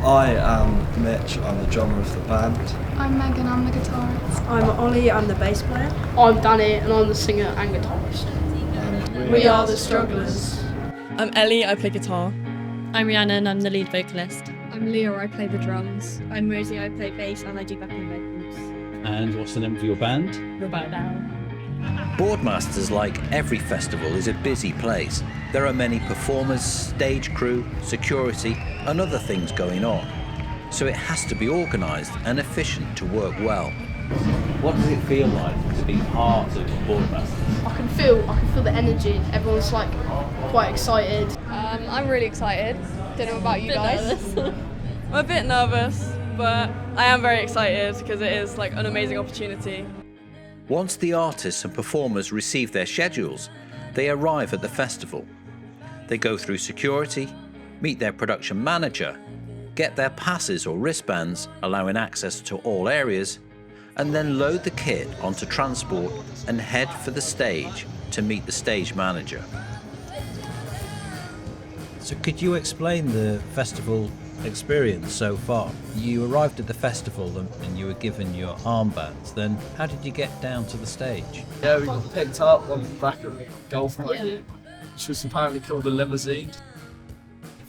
I am Mitch, I'm the drummer of the band. I'm Megan, I'm the guitarist. I'm Ollie, I'm the bass player. I'm Danny, and I'm the singer and guitarist. And We are the Strugglers. I'm Ellie, I play guitar. I'm Rhiannon, I'm the lead vocalist. I'm Leah, I play the drums. I'm Rosie, I play bass and I do backing vocals. And what's the name of your band? About now. Boardmasters, like every festival, is a busy place. There are many performers, stage crew, security and other things going on. So it has to be organised and efficient to work well. What does it feel like to be part of Boardmasters? I can feel the energy. Everyone's like quite excited. I'm really excited. Don't know about you guys. Nervous. I'm a bit nervous, but I am very excited because it is like an amazing opportunity. Once the artists and performers receive their schedules, they arrive at the festival. They go through security, meet their production manager, get their passes or wristbands allowing access to all areas, and then load the kit onto transport and head for the stage to meet the stage manager. So could you explain the festival experience so far? You arrived at the festival and you were given your armbands, then how did you get down to the sage? Yeah, we got picked up on the back of a golf buggy, which was apparently called a limousine.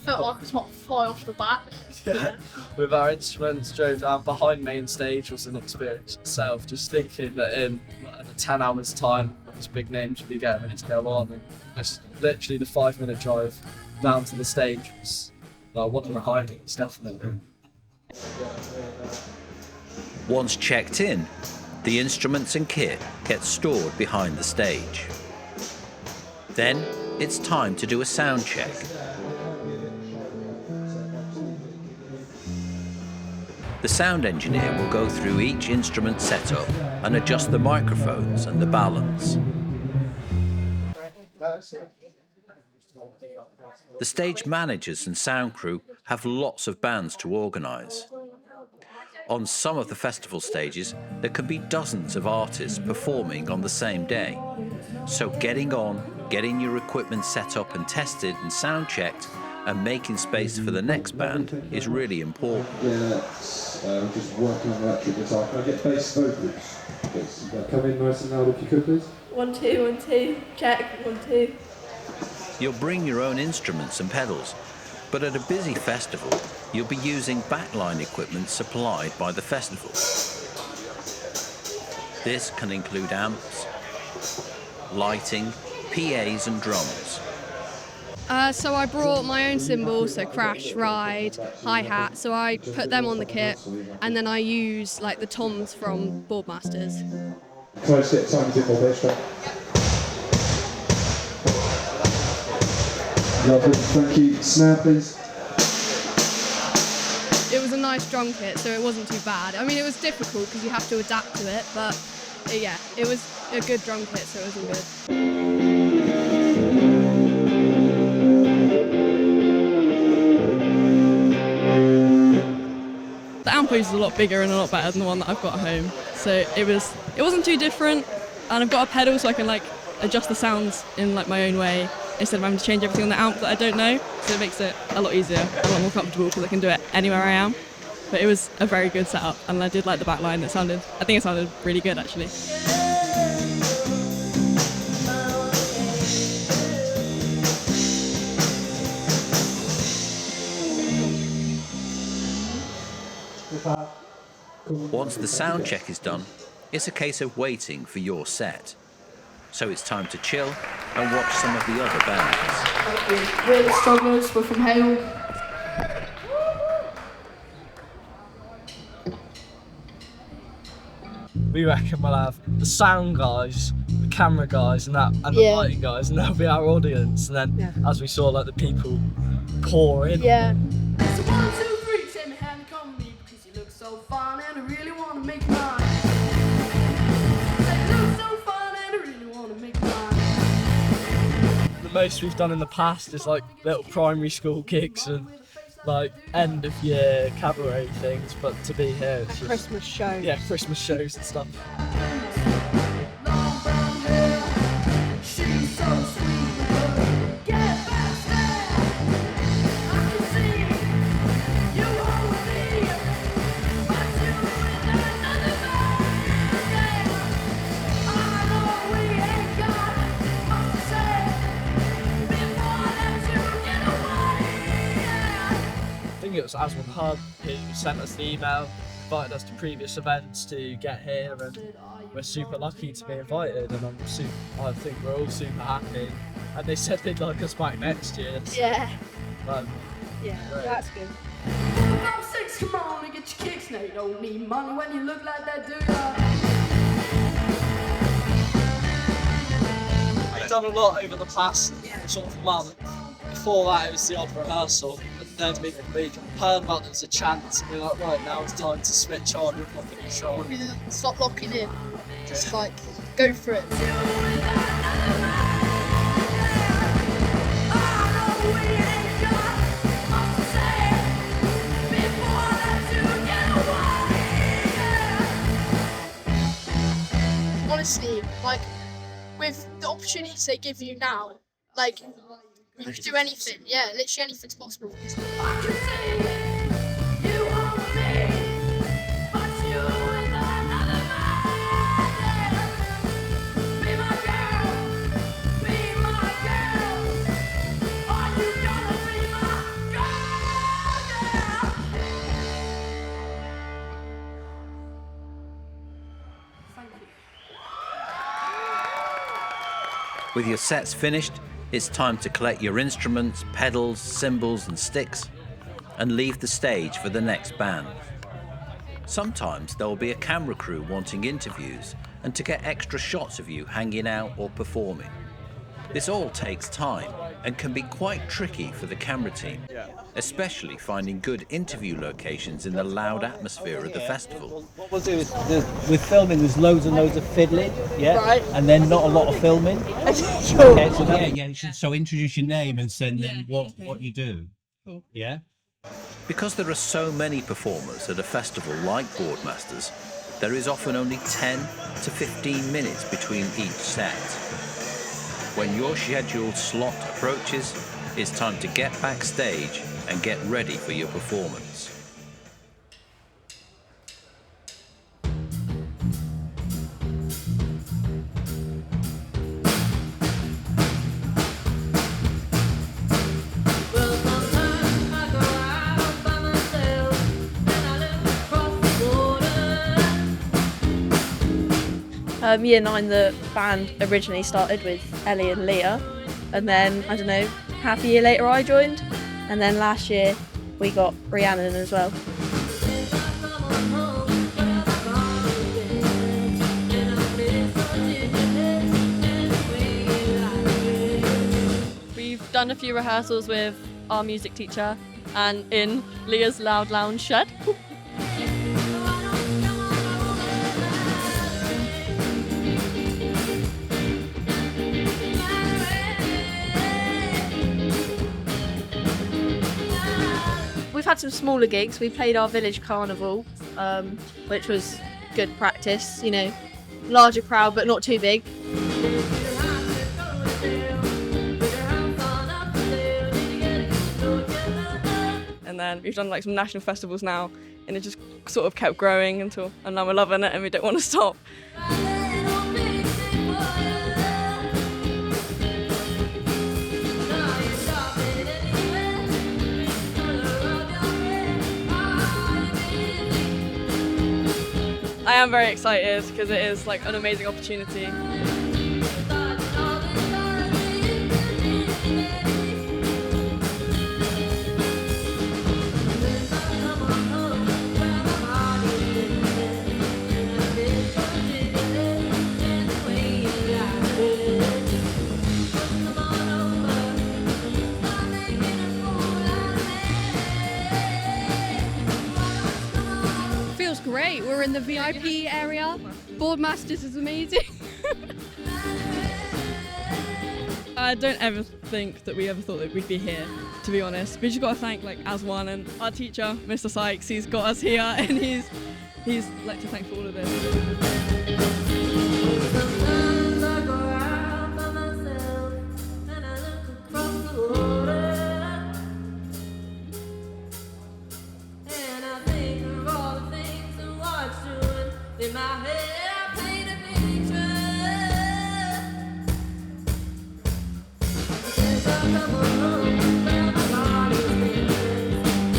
Felt like I was about to fly off the back. Yeah, with our instruments, drove down behind main stage was an experience itself. Just thinking that in 10 hours time, these big names would be getting ready to go on, and just literally the 5-minute drive down to the stage was one of the highlights, definitely. Once checked in, the instruments and kit get stored behind the stage. Then it's time to do a sound check. The sound engineer will go through each instrument setup and adjust the microphones and the balance. The stage managers and sound crew have lots of bands to organise. On some of the festival stages, there can be dozens of artists performing on the same day. So getting on, getting your equipment set up and tested and sound checked, and making space for the next band is really important. Yeah, just working on electric guitar. Can I get bass vocals? Please? Come in nice and loud if you could, please. 1, 2, 1, 2, check, 1, 2. You'll bring your own instruments and pedals, but at a busy festival, you'll be using backline equipment supplied by the festival. This can include amps, lighting, PAs and drums. So I brought my own cymbals, so crash, ride, hi-hat, so I put them on the kit and then I use like the toms from Boardmasters. Can I just get a tiny bit more bass track? Lovely, thank you. Snare, please. It was a nice drum kit, so it wasn't too bad. I mean, it was difficult because you have to adapt to it, but yeah, it was a good drum kit, so it wasn't good. The amp is a lot bigger and a lot better than the one that I've got at home. So it wasn't too different, and I've got a pedal so I can like adjust the sounds in like my own way instead of having to change everything on the amp that I don't know. So it makes it a lot easier, a lot more comfortable because I can do it anywhere I am. But it was a very good setup, and I did like the back line. I think it sounded really good actually. Once the sound check is done, it's a case of waiting for your set. So it's time to chill and watch some of the other bands. We're the Strugglers, we're from Hale. We reckon we'll have the sound guys, the camera guys and the lighting guys, and that'll be our audience. And then as we saw like the people pour in. Yeah. So 1, 2, 3, take my hand and come with me because you look so fine and I really want to make you mine. You look so fine and I really want to make you mine. The most we've done in the past is like little primary school gigs and like end of year cabaret things, but to be here it's just Christmas show. Yeah, Christmas shows and stuff. Long brown hair, she's so sweet. Get back there, I can see you always. it was Aswin Hub who sent us the email, invited us to previous events to get here, and we're super lucky to be invited, and I think we're all super happy. And they said they'd like us back next year. So, Yeah. Yeah, Right. that's good. Number 6, come on and get your kicks. Now you don't need money when you look like that, do ya? I've done a lot over the past sort of month. Before that, it was the odd rehearsal, and then we heard that there's a chance, and we're like, right, now it's time to switch on with what the show. Stop locking in. Just like, go for it. Honestly, like, with the opportunities they give you now, like, you can do anything. Yeah, literally anything's possible. With your sets finished, it's time to collect your instruments, pedals, cymbals and sticks and leave the stage for the next band. Sometimes there will be a camera crew wanting interviews and to get extra shots of you hanging out or performing. This all takes time and can be quite tricky for the camera team, especially finding good interview locations in the loud atmosphere of the festival. What we'll do is, with filming, there's loads and loads of fiddling, yeah? Right. And then not a lot of filming. Sure. Okay, so introduce your name and then what you do. Cool. Yeah? Because there are so many performers at a festival like Boardmasters, there is often only 10 to 15 minutes between each set. When your scheduled slot approaches, it's time to get backstage and get ready for your performance. Year 9, the band originally started with Ellie and Leah, and then, I don't know, half a year later I joined, and then last year we got Rhiannon as well. We've done a few rehearsals with our music teacher and in Leah's loud lounge shed. We've had some smaller gigs. We played our village carnival, which was good practice, you know, larger crowd but not too big. And then we've done like some national festivals now, and it just sort of kept growing and now we're loving it and we don't want to stop. I am very excited because it is like an amazing opportunity. Feels great. We're in the VIP area. Boardmasters is amazing. I don't ever think that we ever thought that we'd be here, to be honest. We just got to thank like ASONE and our teacher, Mr. Sykes. He's got us here, and he's like to thank for all of this.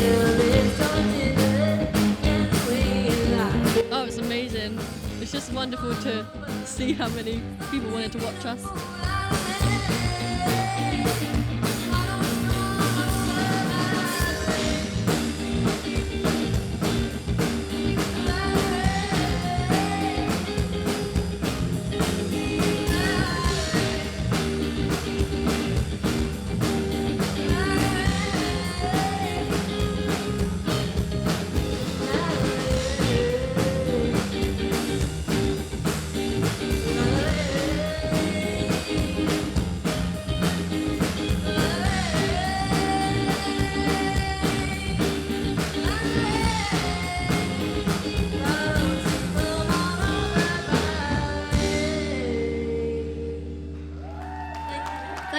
Yeah. wonderful to see how many people wanted to watch us.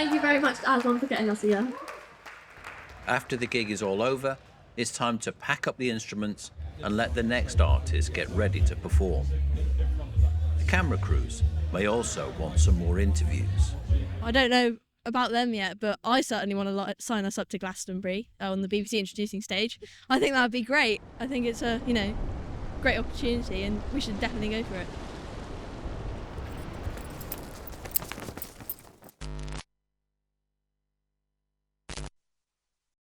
Thank you very much to ASONE for getting us here. After the gig is all over, it's time to pack up the instruments and let the next artist get ready to perform. The camera crews may also want some more interviews. I don't know about them yet, but I certainly want to sign us up to Glastonbury on the BBC Introducing Stage. I think that would be great. I think it's a, great opportunity and we should definitely go for it.